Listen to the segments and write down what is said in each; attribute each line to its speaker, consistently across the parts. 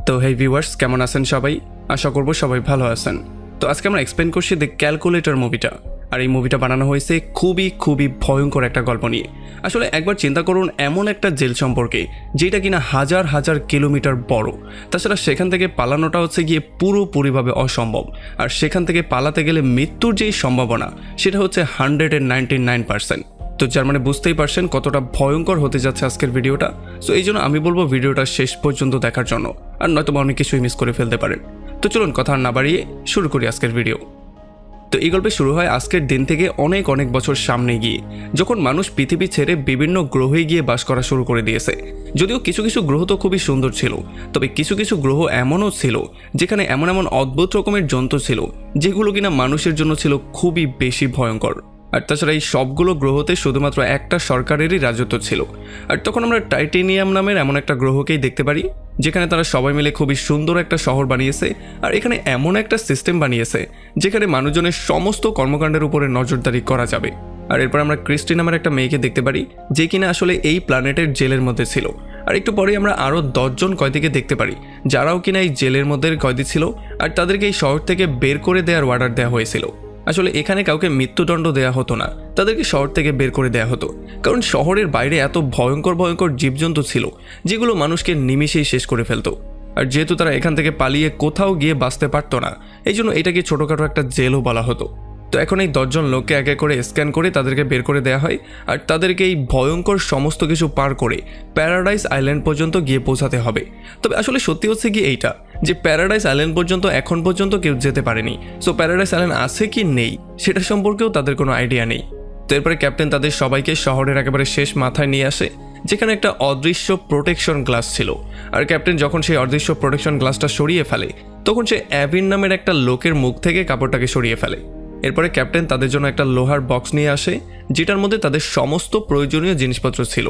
Speaker 1: তো হেই ভিউয়ার্স, কেমন আছেন সবাই? আশা করব সবাই ভালো আছেন। তো আজকে আমরা এক্সপ্লেন করছি দ্য ক্যালকুলেটর মুভিটা। আর এই মুভিটা বানানো হয়েছে খুবই ভয়ঙ্কর একটা গল্প নিয়ে। আসলে একবার চিন্তা করুন এমন একটা জেল সম্পর্কে যেটা কিনা হাজার হাজার কিলোমিটার বড়। তাছাড়া সেখান থেকে পালানোটা হচ্ছে গিয়ে পুরোপুরিভাবে অসম্ভব। আর সেখান থেকে পালাতে গেলে মৃত্যুর যেই সম্ভাবনা সেটা হচ্ছে 199%। তো যার মানে বুঝতেই পারছেন কতটা ভয়ঙ্কর হতে যাচ্ছে আজকের ভিডিওটা। সো এই জন্য আমি বলবো ভিডিওটা শেষ পর্যন্ত দেখার জন্য, আর নয়তো অনেক কিছুই মিস করে ফেলতে পারেন। তো চলুন কথা না বাড়িয়ে শুরু করি আজকের ভিডিও। তো এই গল্পে শুরু হয় আজকের দিন থেকে অনেক বছর সামনে গিয়ে, যখন মানুষ পৃথিবী ছেড়ে বিভিন্ন গ্রহে গিয়ে বাস করা শুরু করে দিয়েছে। যদিও কিছু গ্রহ তো খুবই সুন্দর ছিল, তবে কিছু গ্রহ এমনও ছিল যেখানে এমন অদ্ভুত রকমের জন্তু ছিল যেগুলো কিনা মানুষের জন্য ছিল খুবই বেশি ভয়ঙ্কর। আর তাছাড়া এই সবগুলো গ্রহতে শুধুমাত্র একটা সরকারেরই রাজত্ব ছিল। আর তখন আমরা টাইটেনিয়াম নামের এমন একটা গ্রহকেই দেখতে পারি, যেখানে তারা সবাই মিলে খুবই সুন্দর একটা শহর বানিয়েছে। আর এখানে এমন একটা সিস্টেম বানিয়েছে যেখানে মানুষজনের সমস্ত কর্মকাণ্ডের উপরে নজরদারি করা যাবে। আর এরপর আমরা ক্রিস্টি নামের একটা মেয়েকে দেখতে পারি, যে কিনা আসলে এই প্ল্যানেটের জেলের মধ্যে ছিল। আর একটু পরে আমরা আরও 10 জন কয়েদিকে দেখতে পারি, যারাও কিনা এই জেলের মধ্যে কয়েদি ছিল। আর তাদেরকে এই শহর থেকে বের করে দেওয়ার অর্ডার দেওয়া হয়েছিল। আসলে এখানে কাউকে মৃত্যুদণ্ড দেওয়া হতো না, তাদেরকে শহর থেকে বের করে দেওয়া হতো, কারণ শহরের বাইরে এত ভয়ঙ্কর জীবজন্তু ছিল যেগুলো মানুষকে নিমিষেই শেষ করে ফেলতো। আর যেহেতু তারা এখান থেকে পালিয়ে কোথাও গিয়ে বাঁচতে পারতো না, এই জন্য এটাকে ছোটোখাটো একটা জেলও বলা হতো। তো এখন এই 10 জন লোককে এক এক করে স্ক্যান করে তাদেরকে বের করে দেওয়া হয়। আর তাদেরকে এই ভয়ঙ্কর সমস্ত কিছু পার করে প্যারাডাইস আইল্যান্ড পর্যন্ত গিয়ে পৌঁছাতে হবে। তবে আসলে সত্যি হচ্ছে কি এইটা, যে প্যারাডাইস আইল্যান্ড পর্যন্ত এখন পর্যন্ত কেউ যেতে পারেনি। সো প্যারাডাইস আইল্যান্ড আছে কি নেই সেটা সম্পর্কেও তাদের কোনো আইডিয়া নেই। তো এরপরে ক্যাপ্টেন তাদের সবাইকে শহরের একেবারে শেষ মাথায় নিয়ে আসে, যেখানে একটা অদৃশ্য প্রোটেকশন গ্লাস ছিল। আর ক্যাপ্টেন যখন সেই অদৃশ্য প্রোটেকশন গ্লাসটা সরিয়ে ফেলে, তখন সে অ্যাভিন নামের একটা লোকের মুখ থেকে কাপড়টাকে সরিয়ে ফেলে। এরপরে ক্যাপ্টেন তাদের জন্য একটা লোহার বক্স নিয়ে আসে, যেটার মধ্যে তাদের সমস্ত প্রয়োজনীয় জিনিসপত্র ছিল।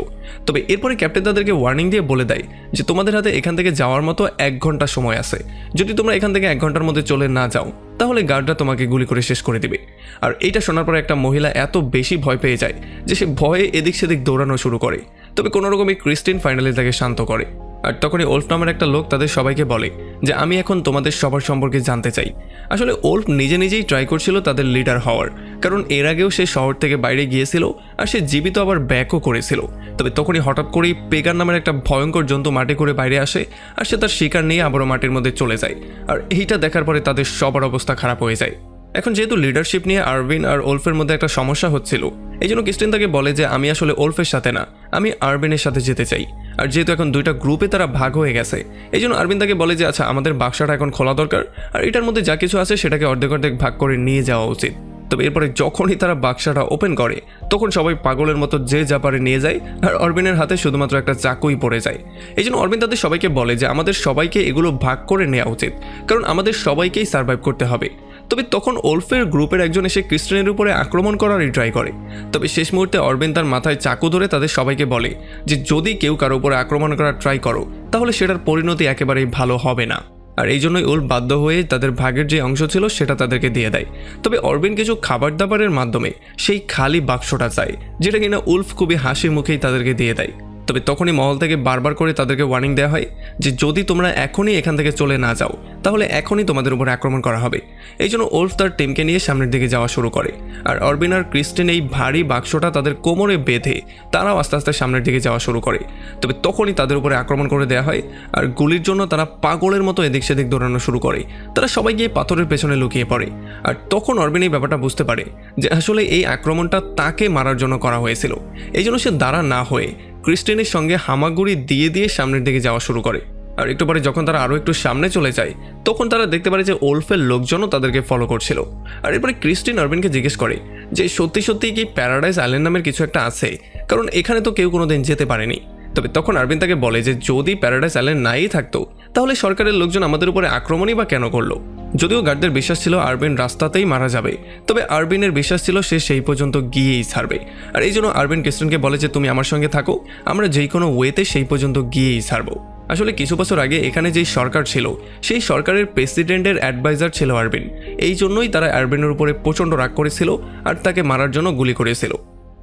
Speaker 1: তবে এরপরে ক্যাপ্টেন তাদেরকে ওয়ার্নিং দিয়ে বলে দেয় যে তোমাদের হাতে এখান থেকে যাওয়ার মতো 1 ঘন্টা সময় আছে। যদি তোমরা এখান থেকে 1 ঘন্টার মধ্যে চলে না যাও, তাহলে গার্ডরা তোমাকে গুলি করে শেষ করে দিবে। আর এইটা শোনার পরে একটা মহিলা এত বেশি ভয় পেয়ে যায় যে সে ভয়ে এদিক সেদিক দৌড়ানো শুরু করে। তবে কোনোরকমই ক্রিস্টিন ফাইনালি তাকে শান্ত করে। আর তখনই ওল্ফ নামের একটা লোক তাদের সবাইকে বলে যে আমি এখন তোমাদের সবার সম্পর্কে জানতে চাই। আসলে ওল্ফ নিজেই ট্রাই করছিল তাদের লিডার হওয়ার, কারণ এর আগেও সে শহর থেকে বাইরে গিয়েছিল আর সে জীবিত আবার ব্যাকও করেছিল। তবে তখনই হঠাৎ করেই পেগান নামের একটা ভয়ঙ্কর জন্তু মাটি করে বাইরে আসে, আর সে তার শিকার নিয়ে আবারও মাটির মধ্যে চলে যায়। আর এইটা দেখার পরে তাদের সবার অবস্থা খারাপ হয়ে যায়। এখন যেহেতু লিডারশিপ নিয়ে আরভিন আর ওল্ফের মধ্যে একটা সমস্যা হচ্ছিল, এই জন্য ক্রিস্টিন তাকে বলে যে আমি আসলে ওল্ফের সাথে না, আমি আরভিনের সাথে যেতে চাই। আর যেহেতু এখন 2টা গ্রুপে তারা ভাগ হয়ে গেছে, এই জন্য আরভিন তাকে বলে যে আচ্ছা আমাদের বাক্সটা এখন খোলা দরকার, আর এটার মধ্যে যা কিছু আছে সেটাকে অর্ধেক ভাগ করে নিয়ে যাওয়া উচিত। তবে এরপরে যখনই তারা বাক্সটা ওপেন করে, তখন সবাই পাগলের মতো যে যা পারে নিয়ে যায়, আর অরবিনের হাতে শুধুমাত্র একটা চাকুই পড়ে যায়। এই জন্য অরবিন তাদের সবাইকে বলে যে আমাদের সবাইকে এগুলো ভাগ করে নেওয়া উচিত, কারণ আমাদের সবাইকেই সার্ভাইভ করতে হবে। তবে তখন ওল্ফের গ্রুপের একজন এসে ক্রিস্টিনের উপরে আক্রমণ করারই ট্রাই করে। তবে শেষ মুহূর্তে অরবিন তার মাথায় চাকু ধরে তাদের সবাইকে বলে যে যদি কেউ কারো উপরে আক্রমণ করার ট্রাই করো, তাহলে সেটার পরিণতি একেবারেই ভালো হবে না। আর এই জন্যই ওল্ফ বাধ্য হয়ে তাদের ভাগের যে অংশ ছিল সেটা তাদেরকে দিয়ে দেয়। তবে অরবিন কিছু খাবার দাবারের মাধ্যমে সেই খালি বাক্সটা চায়, যেটা কিনা উল্ফ খুবই হাসি মুখেই তাদেরকে দিয়ে দেয়। তবে তখনই মহল থেকে বারবার করে তাদেরকে ওয়ার্নিং দেওয়া হয় যে যদি তোমরা এখনই এখান থেকে চলে না যাও, তাহলে এখনই তোমাদের উপর আক্রমণ করা হবে। এই জন্য ওল্ফ তার টিমকে নিয়ে সামনের দিকে যাওয়া শুরু করে। আর অরবিন আর ক্রিস্টিন এই ভারী বাক্সটা তাদের কোমরে বেঁধে তারাও আস্তে আস্তে সামনের দিকে যাওয়া শুরু করে। তবে তখনই তাদের উপরে আক্রমণ করে দেওয়া হয়, আর গুলির জন্য তারা পাগলের মতো এদিক সেদিক দৌড়ানো শুরু করে। তারা সবাই গিয়ে পাথরের পেছনে লুকিয়ে পড়ে। আর তখন অরবিন এই ব্যাপারটা বুঝতে পারে যে আসলে এই আক্রমণটা তাকে মারার জন্য করা হয়েছিল। এই জন্য সে দাঁড়া না হয়ে ক্রিস্টিনের সঙ্গে হামাগুড়ি দিয়ে সামনের দিকে যাওয়া শুরু করে। আর একটু পরে যখন তারা আরও একটু সামনে চলে যায়, তখন তারা দেখতে পারে যে ওল্ফের লোকজনও তাদেরকে ফলো করছিল। আর এরপরে ক্রিস্টিন অরবিনকে জিজ্ঞেস করে যে সত্যি কি প্যারাডাইস আইল্যান্ড নামের কিছু একটা আছে, কারণ এখানে তো কেউ কোনোদিন যেতে পারেনি। তবে তখন আরবিন তাকে বলে যে যদি প্যারাডাইস আইল্যান্ড নাই থাকতো, তাহলে সরকারের লোকজন আমাদের উপরে আক্রমণই বা কেন করলো। যদিও গার্ডদের বিশ্বাস ছিল আরবিন রাস্তাতেই মারা যাবে, তবে আরবিনের বিশ্বাস ছিল সে সেই পর্যন্ত গিয়েই ছাড়বে। আর এই জন্য আরবিন ক্রিস্টিনকে বলে যে তুমি আমার সঙ্গে থাকো, আমরা যেই কোনো ওয়েতে সেই পর্যন্ত গিয়েই ছাড়বো। আসলে কিছু বছর আগে এখানে যেই সরকার ছিল, সেই সরকারের প্রেসিডেন্টের অ্যাডভাইজার ছিল আরবিন। এই জন্যই তারা আরবিনের উপরে প্রচণ্ড রাগ করেছিল আর তাকে মারার জন্য গুলি করেছিল।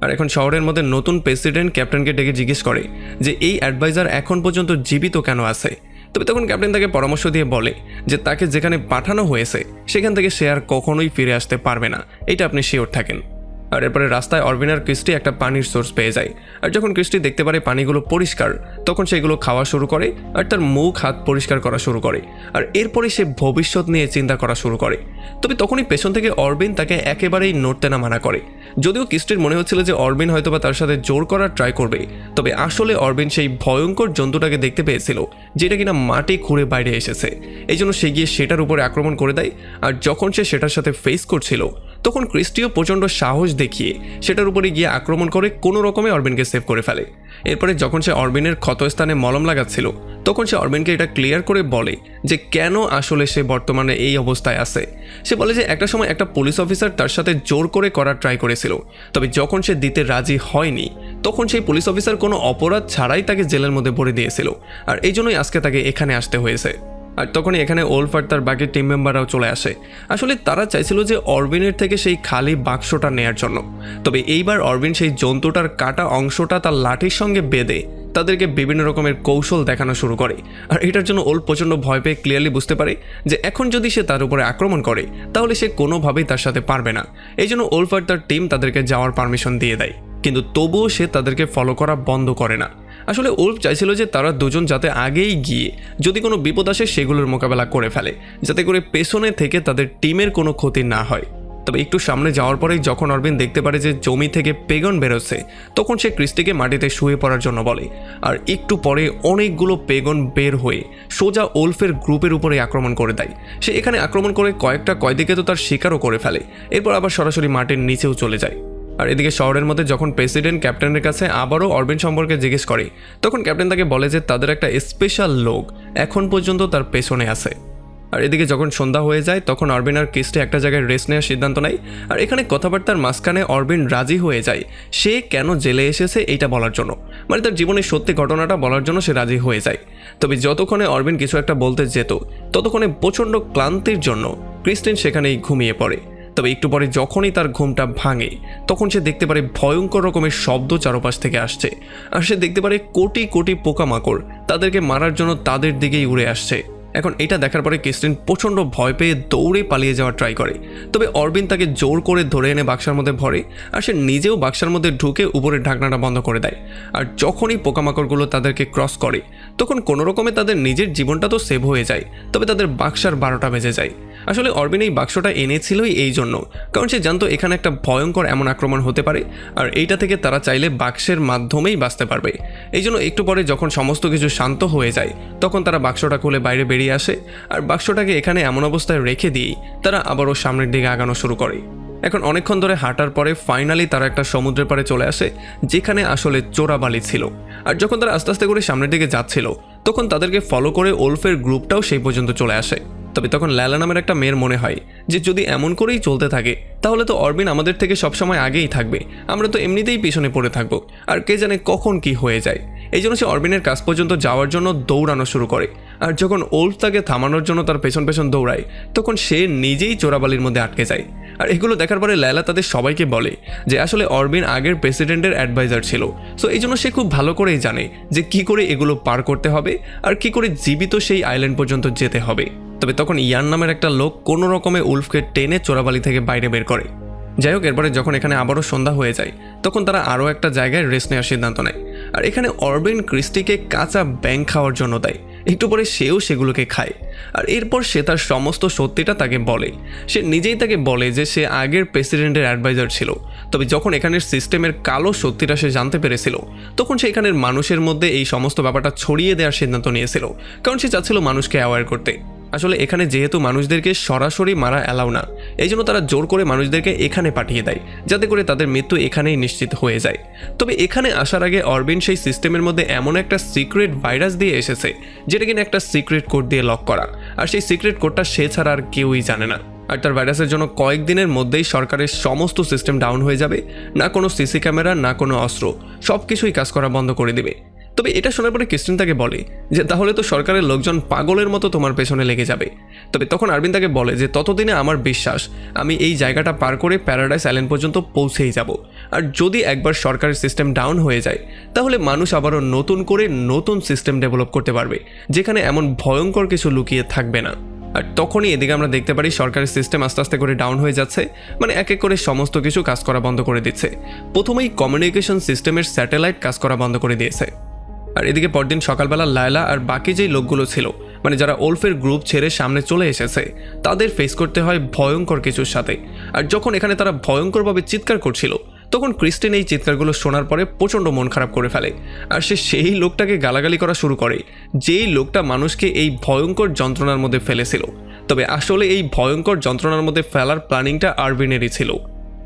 Speaker 1: আর এখন শহরের মধ্যে নতুন প্রেসিডেন্ট ক্যাপ্টেনকে ডেকে জিজ্ঞেস করে যে এই অ্যাডভাইজার এখন পর্যন্ত জীবিত কেন আছে, তবে তখন ক্যাপ্টেন তাকে পরামর্শ দিয়ে বলে যে তাকে যেখানে পাঠানো হয়েছে সেখান থেকে সে আর কখনোই ফিরে আসতে পারবে না, এটা আপনি শিওর থাকেন। আর এরপরে রাস্তায় অরবিন আর ক্রিস্টি একটা পানির সোর্স পেয়ে যায়। আর যখন ক্রিস্টি দেখতে পারে পানিগুলো পরিষ্কার, তখন সেগুলো খাওয়া শুরু করে আর তার মুখ হাত পরিষ্কার করা শুরু করে। আর এরপরে সে ভবিষ্যৎ নিয়ে চিন্তা করা শুরু করে। তবে তখনই পেছন থেকে অরবিন তাকে একেবারেই নড়তে না মানা করে। যদিও ক্রিস্টির মনে হচ্ছিল যে অরবিন হয়তোবা তার সাথে জোর করার ট্রাই করবে, তবে আসলে অরবিন সেই ভয়ঙ্কর জন্তুটাকে দেখতে পেয়েছিল যেটা কিনা মাটি খুঁড়ে বাইরে এসেছে। এই জন্য সে গিয়ে সেটার উপরে আক্রমণ করে দেয়। আর যখন সে সেটার সাথে ফেস করছিল, তখন ক্রিস্টিও প্রচণ্ড সাহস দেখিয়ে সেটার উপরে গিয়ে আক্রমণ করে কোনো রকমে অরবিনকে সেভ করে ফেলে। এরপরে যখন সে অরবিনের ক্ষতস্থানে মলম লাগাচ্ছিল, তখন সে অরবিনকে এটা ক্লিয়ার করে বলে যে কেন আসলে সে বর্তমানে এই অবস্থায় আছে। সে বলে যে একটা সময় একটা পুলিশ অফিসার তার সাথে জোর করে করার ট্রাই করেছিল, তবে যখন সে দিতে রাজি হয়নি, তখন সেই পুলিশ অফিসার কোনো অপরাধ ছাড়াই তাকে জেলের মধ্যে ভরে দিয়েছিল। আর এই জন্যই আজকে তাকে এখানে আসতে হয়েছে। আর তখনই এখানে ওলফ আর তার বাকি টিম মেম্বাররাও চলে আসে। আসলে তারা চাইছিল যে অরবিনের থেকে সেই খালি বাক্সটা নেয়ার জন্য। তবে এইবার অরবিন সেই জন্তুটার কাটা অংশটা তার লাঠির সঙ্গে বেঁধে তাদেরকে বিভিন্ন রকমের কৌশল দেখানো শুরু করে। আর এটার জন্য ওলফ প্রচণ্ড ভয় পেয়ে ক্লিয়ারলি বুঝতে পারে যে এখন যদি সে তার উপরে আক্রমণ করে তাহলে সে কোনোভাবেই তার সাথে পারবে না। এই জন্য ওলফ আর তার টিম তাদেরকে যাওয়ার পারমিশন দিয়ে দেয়, কিন্তু তবুও সে তাদেরকে ফলো করা বন্ধ করে না। আসলে ওলফ চাইছিল যে তারা দুজন যাতে আগেই গিয়ে যদি কোনো বিপদ আসে সেগুলোর মোকাবেলা করে ফেলে, যাতে করে পেছনে থেকে তাদের টিমের কোনো ক্ষতি না হয়। তবে একটু সামনে যাওয়ার পরেই যখন অরবিন দেখতে পারে যে জমি থেকে পেগন বেরোচ্ছে, তখন সে ক্রিস্টিকে মাটিতে শুয়ে পড়ার জন্য বলে। আর একটু পরে অনেকগুলো পেগন বের হয়ে সোজা ওলফের গ্রুপের উপরে আক্রমণ করে দেয়। সে এখানে আক্রমণ করে কয়েকটা কয়েদিকে তো তার শিকারও করে ফেলে, এরপর আবার সরাসরি মাটির নিচেও চলে যায়। আর এদিকে শহরের মধ্যে যখন প্রেসিডেন্ট ক্যাপ্টেনের কাছে আবারও অরবিন সম্পর্কে জিজ্ঞেস করে, তখন ক্যাপ্টেন তাকে বলে যে তাদের একটা স্পেশাল লোক এখন পর্যন্ত তার পেছনে আছে। আর এদিকে যখন সন্ধ্যা হয়ে যায়, তখন অরবিন আর ক্রিস্টি একটা জায়গায় রেস্ট নেওয়ার সিদ্ধান্ত নেয়। আর এখানে কথাবার্তার মাঝখানে অরবিন রাজি হয়ে যায় সে কেন জেলে এসেছে এইটা বলার জন্য, মানে তার জীবনের সত্যি ঘটনাটা বলার জন্য সে রাজি হয়ে যায়। তবে যতক্ষণে অরবিন কিছু একটা বলতে যেত, ততক্ষণে প্রচণ্ড ক্লান্তির জন্য ক্রিস্টিন সেখানেই ঘুমিয়ে পড়ে। তবে একটু পরে যখনই তার ঘুমটা ভাঙে, তখন সে দেখতে পারে ভয়ঙ্কর রকমের শব্দ চারপাশ থেকে আসছে। আর সে দেখতে পারে কোটি কোটি পোকামাকড় তাদেরকে মারার জন্য তাদের দিকেই উড়ে আসছে। এখন এটা দেখার পরে ক্রিস্টিন প্রচণ্ড ভয় পেয়ে দৌড়ে পালিয়ে যাওয়ার ট্রাই করে। তবে অরবিন তাকে জোর করে ধরে এনে বাক্সার মধ্যে ভরে, আর সে নিজেও বাক্সার মধ্যে ঢুকে উপরের ঢাকনাটা বন্ধ করে দেয়। আর যখনই পোকামাকড়গুলো তাদেরকে ক্রস করে, তখন কোনো রকমে তাদের নিজের জীবনটা তো সেভ হয়ে যায়, তবে তাদের বাক্সার 12টা বেজে যায়। আসলে অরবিন এই বাক্সটা এনেছিলই এই জন্য, কারণ সে জানতো এখানে একটা ভয়ঙ্কর এমন আক্রমণ হতে পারে, আর এইটা থেকে তারা চাইলে বাক্সের মাধ্যমেই বাঁচতে পারবে। এই জন্য একটু পরে যখন সমস্ত কিছু শান্ত হয়ে যায়, তখন তারা বাক্সটা খুলে বাইরে বেরিয়ে আসে। আর বাক্সটাকে এখানে এমন অবস্থায় রেখে দিয়েই তারা আবারও সামনের দিকে আগানো শুরু করে। এখন অনেকক্ষণ ধরে হাঁটার পরে ফাইনালি তারা একটা সমুদ্রের পাড়ে চলে আসে, যেখানে আসলে চোরাবালি ছিল। আর যখন তারা আস্তে আস্তে করে সামনের দিকে যাচ্ছিল, তখন তাদেরকে ফলো করে ওলফের গ্রুপটাও সেই পর্যন্ত চলে আসে। তবে তখন ল্যালা নামের একটা মেয়ের মনে হয় যে যদি এমন করেই চলতে থাকে, তাহলে তো অরবিন আমাদের থেকে সবসময় আগেই থাকবে, আমরা তো এমনিতেই পিছনে পড়ে থাকবো, আর কে জানে কখন কি হয়ে যায়। এই জন্য সে অরবিনের কাছ পর্যন্ত যাওয়ার জন্য দৌড়ানো শুরু করে। আর যখন ওলফ তাকে থামানোর জন্য তার পেছন পেছন দৌড়ায়, তখন সে নিজেই চোরাবালির মধ্যে আটকে যায়। আর এগুলো দেখার পরে ল্যালা তাদের সবাইকে বলে যে আসলে অরবিন আগের প্রেসিডেন্টের অ্যাডভাইজার ছিল, সো এই জন্য সে খুব ভালো করেই জানে যে কি করে এগুলো পার করতে হবে আর কি করে জীবিত সেই আইল্যান্ড পর্যন্ত যেতে হবে। তবে তখন ইয়ান নামের একটা লোক কোনো রকমে উলফকে টেনে চোরাবালি থেকে বাইরে বের করে। যাই হোক, এরপরে যখন এখানে আবারও সন্ধ্যা হয়ে যায়, তখন তারা আরও একটা জায়গায় রেস্ট নেওয়ার সিদ্ধান্ত নেয়। আর এখানে অরবিন ক্রিস্টিকে কাঁচা ব্যাঙ খাওয়ার জন্য দেয়। একটু পরে সেও সেগুলোকে খায়। আর এরপর সে তার সমস্ত সত্যিটা তাকে বলে। সে নিজেই তাকে বলে যে সে আগের প্রেসিডেন্টের অ্যাডভাইজার ছিল, তবে যখন এখানের সিস্টেমের কালো সত্যিটা সে জানতে পেরেছিল, তখন সে এখানের মানুষের মধ্যে এই সমস্ত ব্যাপারটা ছড়িয়ে দেওয়ার সিদ্ধান্ত নিয়েছিল, কারণ সে চাচ্ছিল মানুষকে অ্যাওয়্যার করতে। আসলে এখানে যেহেতু মানুষদেরকে সরাসরি মারা অ্যালাউ না, এই জন্য তারা জোর করে মানুষদেরকে এখানে পাঠিয়ে দেয়, যাতে করে তাদের মৃত্যু এখানেই নিশ্চিত হয়ে যায়। তবে এখানে আসার আগে অরবিন সেই সিস্টেমের মধ্যে এমন একটা সিক্রেট ভাইরাস দিয়ে এসেছে, যেটা কিনা একটা সিক্রেট কোড দিয়ে লক করা, আর সেই সিক্রেট কোডটা সে ছাড়া আর কেউই জানে না। আর তার ভাইরাসের জন্য কয়েকদিনের মধ্যেই সরকারের সমস্ত সিস্টেম ডাউন হয়ে যাবে, না কোনো সিসি ক্যামেরা না কোনো অস্ত্র, সব কিছুই কাজ করা বন্ধ করে দেবে। তবে এটা শোনার পরে ক্রিস্টিন তাকে বলে যে তাহলে তো সরকারের লোকজন পাগলের মতো তোমার পেছনে লেগে যাবে। তবে তখন আরবিন তাকে বলে যে ততদিনে আমার বিশ্বাস আমি এই জায়গাটা পার করে প্যারাডাইস আইল্যান্ড পর্যন্ত পৌঁছেই যাব। আর যদি একবার সরকারের সিস্টেম ডাউন হয়ে যায় তাহলে মানুষ আবারও নতুন করে নতুন সিস্টেম ডেভেলপ করতে পারবে, যেখানে এমন ভয়ঙ্কর কিছু লুকিয়ে থাকবে না। আর তখনই এদিকে আমরা দেখতে পারি সরকারের সিস্টেম আস্তে আস্তে করে ডাউন হয়ে যাচ্ছে, মানে এক এক করে সমস্ত কিছু কাজ করা বন্ধ করে দিচ্ছে। প্রথমেই কমিউনিকেশন সিস্টেমের স্যাটেলাইট কাজ করা বন্ধ করে দিয়েছে। আর এদিকে পরদিন সকালবেলা লায়লা আর বাকি যেই লোকগুলো ছিল, মানে যারা ওলফের গ্রুপ ছেড়ে সামনে চলে এসেছে, তাদের ফেস করতে হয় ভয়ঙ্কর কিছুর সাথে। আর যখন এখানে তারা ভয়ঙ্করভাবে চিৎকার করছিল তখন ক্রিস্টিন এই চিৎকারগুলো শোনার পরে প্রচণ্ড মন খারাপ করে ফেলে। আর সে সেই লোকটাকে গালাগালি করা শুরু করে যেই লোকটা মানুষকে এই ভয়ঙ্কর যন্ত্রণার মধ্যে ফেলেছিল। তবে আসলে এই ভয়ঙ্কর যন্ত্রণার মধ্যে ফেলার প্ল্যানিংটা আরভিনেরই ছিল।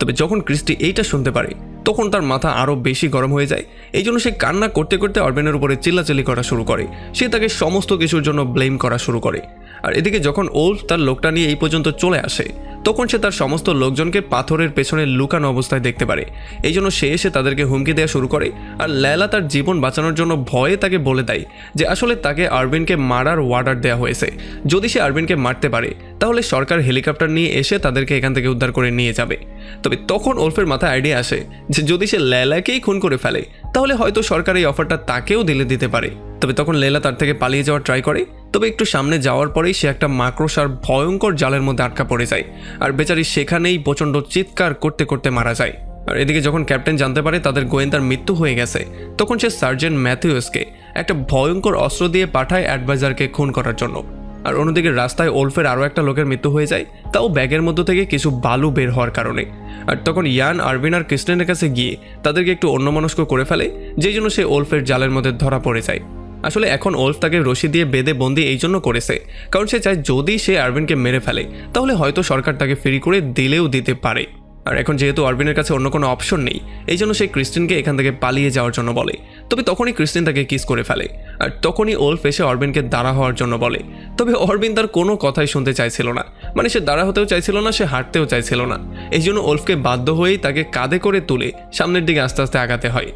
Speaker 1: তবে যখন ক্রিস্টি এইটা শুনতে পারে তখন তার মাথা আরও বেশি গরম হয়ে যায়। এই জন্য সে কান্না করতে করতে আরভিনের উপরে চিল্লাচিল্লি করা শুরু করে। সে তাকে সমস্ত কিছুর জন্য ব্লেম করা শুরু করে। আর এদিকে যখন ওলফ তার লোকটা নিয়ে এই পর্যন্ত চলে আসে তখন সে তার সমস্ত লোকজনকে পাথরের পেছনে লুকানো অবস্থায় দেখতে পারে। এই জন্য সে এসে তাদেরকে হুমকি দেওয়া শুরু করে। আর লায়লা তার জীবন বাঁচানোর জন্য ভয়ে তাকে বলে দেয় যে আসলে তাকে আরভিনকে মারার অর্ডার দেওয়া হয়েছে। যদি সে আরভিনকে মারতে পারে তাহলে সরকার হেলিকপ্টার নিয়ে এসে তাদেরকে এখান থেকে উদ্ধার করে নিয়ে যাবে। তবে তখন ওলফের মাথায় আইডিয়া আসে যে যদি সে লায়লাকেই খুন করে ফেলে তাহলে হয়তো সরকার এই অফারটা তাকেও দিতে পারে। তবে তখন লায়লা তার থেকে পালিয়ে যাওয়ার ট্রাই করে। তবে একটু সামনে যাওয়ার পরেই সে একটা মাকড়সার ভয়ঙ্কর জালের মধ্যে আটকা পড়ে যায়। আর বেচারি সেখানেই প্রচণ্ড চিৎকার করতে করতে মারা যায়। আর এদিকে যখন ক্যাপ্টেন জানতে পারে তাদের গোয়েন্দার মৃত্যু হয়ে গেছে তখন সে সার্জেন্ট ম্যাথিউসকে একটা ভয়ঙ্কর অস্ত্র দিয়ে পাঠায় অ্যাডভাইজারকে খুন করার জন্য। আর অন্যদিকে রাস্তায় ওলফের আরও একটা লোকের মৃত্যু হয়ে যায়, তাও ব্যাগের মধ্য থেকে কিছু বালু বের হওয়ার কারণে। আর তখন ইয়ান আরভিন আর ক্রিস্টিনের কাছে গিয়ে তাদেরকে একটু অন্যমনস্ক করে ফেলে, যেই জন্য সে ওলফের জালের মধ্যে ধরা পড়ে যায়। আসলে এখন ওলফ তাকে রশি দিয়ে বেঁধে বন্দি এই জন্য করেছে কারণ সে চায় যদি সে আরভিনকে মেরে ফেলে তাহলে হয়তো সরকার তাকে ফ্রি করে দিলেও দিতে পারে। আর এখন যেহেতু আরভিনের কাছে অন্য কোনো অপশন নেই এই জন্য সে ক্রিস্টিনকে এখান থেকে পালিয়ে যাওয়ার জন্য বলে। তবে তখনই ক্রিস্টিন তাকে কিস করে ফেলে। আর তখনই ওলফ এসে অরবিনকে দাঁড়া হওয়ার জন্য বলে। তবে অরবিন তার কোনো কথাই শুনতে চাইছিল না, মানে সে দাঁড়া হতেও চাইছিল না, সে হাঁটতেও চাইছিল না। এই জন্য ওলফকে বাধ্য হয়েই তাকে কাঁধে করে তুলে সামনের দিকে আস্তে আস্তে আগাতে হয়।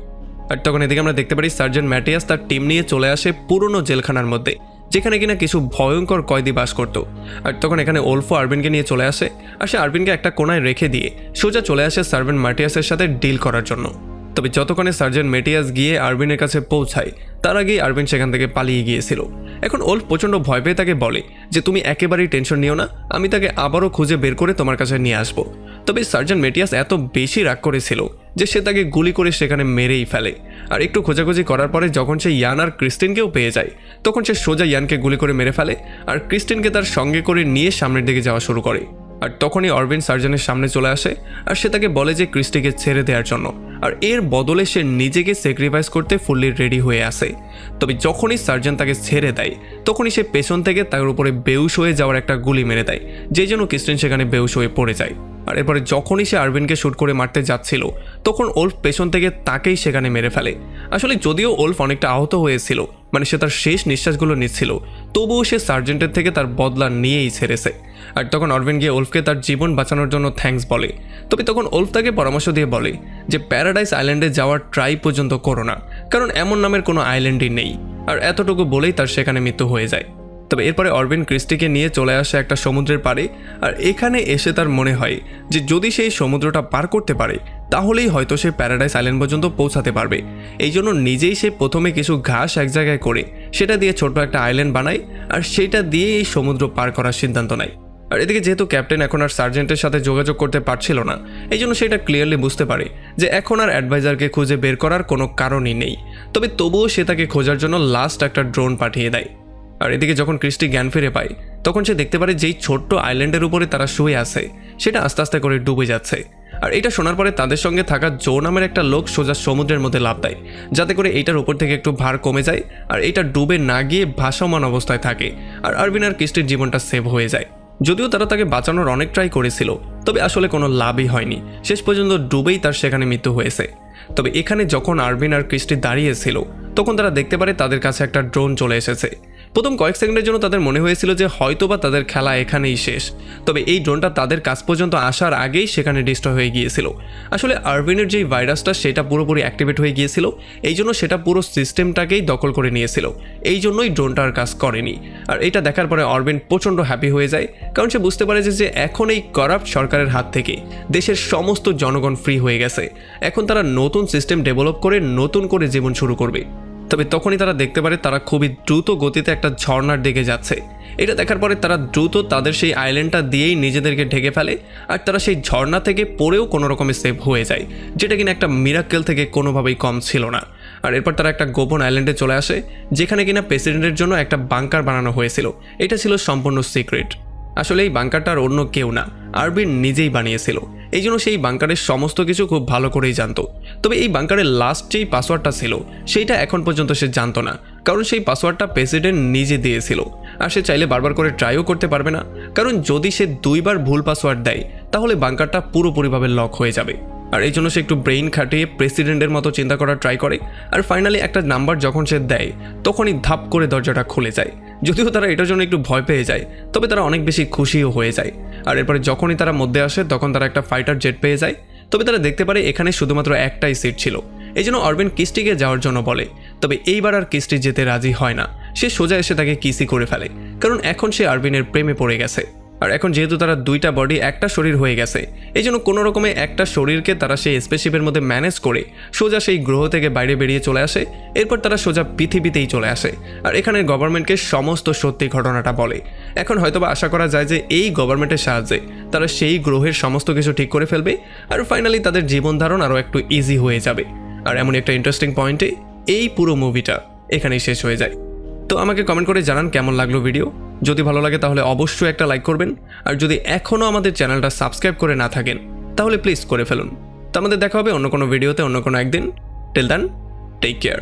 Speaker 1: আর তখন এদিকে আমরা দেখতে পারি সার্জেন্ট ম্যাটিয়াস তার টিম নিয়ে চলে আসে পুরনো জেলখানার মধ্যে, যেখানে কিনা কিছু ভয়ঙ্কর কয়েদি বাস করত। আর তখন এখানে ওলফো আরবিনকে নিয়ে চলে আসে। আর সে আরবিনকে একটা কোনায় রেখে দিয়ে সোজা চলে আসে সার্জেন্ট ম্যাটিয়াসের সাথে ডিল করার জন্য। তবে যতক্ষণে সার্জেন্ট ম্যাটিয়াস গিয়ে আরবিনের কাছে পৌঁছায় তার আগেই আরবিন সেখান থেকে পালিয়ে গিয়েছিল। এখন ওলফ প্রচণ্ড ভয় পেয়ে তাকে বলে যে তুমি একেবারেই টেনশন নিও না, আমি তাকে আবারও খুঁজে বের করে তোমার কাছে নিয়ে আসবো। তবে সার্জেন্ট ম্যাটিয়াস এত বেশি রাগ করেছিল যে সে তাকে গুলি করে সেখানে মেরেই ফেলে। আর একটু খোঁজাখুঁজি করার পরে যখন সে ইয়ান আর ক্রিস্টিনকেও পেয়ে যায় তখন সে সোজা ইয়ানকে গুলি করে মেরে ফেলে আর ক্রিস্টিনকে তার সঙ্গে করে নিয়ে সামনের দিকে যাওয়া শুরু করে। আর তখনই অরবিন সার্জেনের সামনে চলে আসে আর সে তাকে বলে যে ক্রিস্টিকে ছেড়ে দেওয়ার জন্য, আর এর বদলে সে নিজেকে স্যাক্রিফাইস করতে ফুললি রেডি হয়ে আসে। তবে যখনই সার্জেন তাকে ছেড়ে দেয় তখনই সে পেছন থেকে তার উপরে বেহুশ হয়ে যাওয়ার একটা গুলি মেরে দেয়, যেই জন্য ক্রিস্টিন সেখানে বেহুশ হয়ে পড়ে যায়। আর এরপরে যখনই সে আরবিনকে শ্যুট করে মারতে যাচ্ছিল তখন ওলফ পেছন থেকে তাকেই সেখানে মেরে ফেলে। আসলে যদিও ওলফ অনেকটা আহত হয়েছিল, মানে সে তার শেষ নিঃশ্বাসগুলো নিচ্ছিল, তবুও সে সার্জেন্টের থেকে তার বদলা নিয়েই ছেড়েছে। আর তখন অরবিন গিয়ে ওলফকে তার জীবন বাঁচানোর জন্য থ্যাঙ্কস বলে। তবে তখন ওলফ তাকে পরামর্শ দিয়ে বলে যে প্যারাডাইস আইল্যান্ডে যাওয়ার ট্রাই পর্যন্ত করো না, কারণ এমন নামের কোনো আইল্যান্ডই নেই। আর এতটুকু বলেই তার সেখানে মৃত্যু হয়ে যায়। তবে এরপরে অরবিন ক্রিস্টিকে নিয়ে চলে আসে একটা সমুদ্রের পাড়ে। আর এখানে এসে তার মনে হয় যে যদি সেই সমুদ্রটা পার করতে পারে তাহলেই হয়তো সে প্যারাডাইস আইল্যান্ড পর্যন্ত পৌঁছাতে পারবে। এই জন্য নিজেই সে প্রথমে কিছু ঘাস এক জায়গায় করে সেটা দিয়ে ছোট্ট একটা আইল্যান্ড বানায় আর সেটা দিয়ে এই সমুদ্র পার করার সিদ্ধান্ত নেয়। আর এদিকে যেহেতু ক্যাপ্টেন এখন আর সার্জেন্টের সাথে যোগাযোগ করতে পারছিল না এই জন্য সেটা ক্লিয়ারলি বুঝতে পারে যে এখন আর অ্যাডভাইজারকে খুঁজে বের করার কোনো কারণই নেই। তবে তবুও সে তাকে খোঁজার জন্য লাস্ট একটা ড্রোন পাঠিয়ে দেয়। আর এদিকে যখন ক্রিস্টি জ্ঞান ফিরে পায় তখন সে দেখতে পারে যেই ছোট্ট আইল্যান্ডের উপরে তারা শুয়ে আছে সেটা আস্তে আস্তে করে ডুবে যাচ্ছে। আর এটা শোনার পরে তাদের সঙ্গে থাকা জো নামের একটা লোক সোজা সমুদ্রের মধ্যে লাফ দেয় যাতে করে এইটার উপর থেকে একটু ভার কমে যায় আর এটা ডুবে না গিয়ে ভাসমান অবস্থায় থাকে। আর আরবিন আর ক্রিস্টির জীবনটা সেভ হয়ে যায়। যদিও তারা তাকে বাঁচানোর অনেক ট্রাই করেছিল তবে আসলে কোনো লাভই হয়নি, শেষ পর্যন্ত ডুবেই তার সেখানে মৃত্যু হয়েছে। তবে এখানে যখন আরবিন আর ক্রিস্টি দাঁড়িয়েছিল তখন তারা দেখতে পারে তাদের কাছে একটা ড্রোন চলে এসেছে। প্রথম কয়েক সেকেন্ডের জন্য তাদের মনে হয়েছিল যে হয়তোবা তাদের খেলা এখানেই শেষ, তবে এই ড্রোনটা তাদের কাছ পর্যন্ত আসার আগেই সেখানে ডিস্ট্রয় হয়ে গিয়েছিল। আসলে আরভিনের যেই ভাইরাসটা সেটা পুরোপুরি অ্যাক্টিভেট হয়ে গিয়েছিল, এই জন্য সেটা পুরো সিস্টেমটাকেই দখল করে নিয়েছিল, এই জন্যই ড্রোনটা আর কাজ করেনি। আর এটা দেখার পরে আরভিন প্রচণ্ড হ্যাপি হয়ে যায়, কারণ সে বুঝতে পারে যে এখন এই করাপ্ট সরকারের হাত থেকে দেশের সমস্ত জনগণ ফ্রি হয়ে গেছে। এখন তারা নতুন সিস্টেম ডেভেলপ করে নতুন করে জীবন শুরু করবে। তবে তখনই তারা দেখতে পারে তারা খুবই দ্রুত গতিতে একটা ঝর্ণার দিকে যাচ্ছে। এটা দেখার পরে তারা দ্রুত তাদের সেই আইল্যান্ডটা দিয়েই নিজেদেরকে ঢেকে ফেলে, আর তারা সেই ঝর্ণা থেকে পড়েও কোনো রকমে সেভ হয়ে যায়, যেটা কিনা একটা মিরাক্কেল থেকে কোনোভাবেই কম ছিল না। আর এরপর তারা একটা গোপন আইল্যান্ডে চলে আসে, যেখানে কিনা প্রেসিডেন্টের জন্য একটা বাংকার বানানো হয়েছিল। এটা ছিল সম্পূর্ণ সিক্রেট। আসলে এই বাংকারটার অন্য কেউ না, আরভিন নিজেই বানিয়েছিল, এই জন্য সেই বাংকারের সমস্ত কিছু খুব ভালো করেই জানতো। তবে এই বাংকারের লাস্ট যেই পাসওয়ার্ডটা ছিল সেইটা এখন পর্যন্ত সে জানতো না, কারণ সেই পাসওয়ার্ডটা প্রেসিডেন্ট নিজে দিয়েছিল। আর সে চাইলে বারবার করে ট্রাইও করতে পারবে না, কারণ যদি সে 2 বার ভুল পাসওয়ার্ড দেয় তাহলে বাংকারটা পুরোপুরিভাবে লক হয়ে যাবে। আর এই জন্য সে একটু ব্রেইন খাটিয়ে প্রেসিডেন্টের মতো চিন্তা করার ট্রাই করে, আর ফাইনালি একটা নাম্বার যখন সে দেয় তখনই ধাপ করে দরজাটা খুলে যায়। যদিও তারা এটার জন্য একটু ভয় পেয়ে যায়, তবে তারা অনেক বেশি খুশিও হয়ে যায়। আর এরপরে যখনই তারা মধ্যে আসে তখন তারা একটা ফাইটার জেট পেয়ে যায়। তবে তারা দেখতে পারে এখানে শুধুমাত্র একটাই সিট ছিল, এই জন্য আরভিন কিস্টিকে যাওয়ার জন্য বলে। তবে এইবার আর কিস্টি যেতে রাজি হয় না, সে সোজা এসে তাকে কিসি করে ফেলে, কারণ এখন সে আরভিনের প্রেমে পড়ে গেছে। আর এখন যেহেতু তারা 2টা বডি একটা শরীর হয়ে গেছে, এই জন্য কোনো রকমে একটা শরীরকে তারা সেই স্পেসশিপের মধ্যে ম্যানেজ করে সোজা সেই গ্রহ থেকে বাইরে বেরিয়ে চলে আসে। এরপর তারা সোজা পৃথিবীতেই চলে আসে, আর এখানের গভর্নমেন্টকে সমস্ত সত্যি ঘটনাটা বলে। এখন হয়তোবা আশা করা যায় যে এই গভর্নমেন্টের সাহায্যে তারা সেই গ্রহের সমস্ত কিছু ঠিক করে ফেলবে, আর ফাইনালি তাদের জীবন ধারণ আরও একটু ইজি হয়ে যাবে। আর এমন একটা ইন্টারেস্টিং পয়েন্টে এই পুরো মুভিটা এখানেই শেষ হয়ে যায়। তো আমাকে কমেন্ট করে জানান কেমন লাগলো ভিডিও। যদি ভালো লাগে তাহলে অবশ্যই একটা লাইক করবেন, আর যদি এখনও আমাদের চ্যানেলটা সাবস্ক্রাইব করে না থাকেন তাহলে প্লিজ করে ফেলুন। তো আমাদের দেখা হবে অন্য কোনো ভিডিওতে অন্য কোনো একদিন। Till then, take care.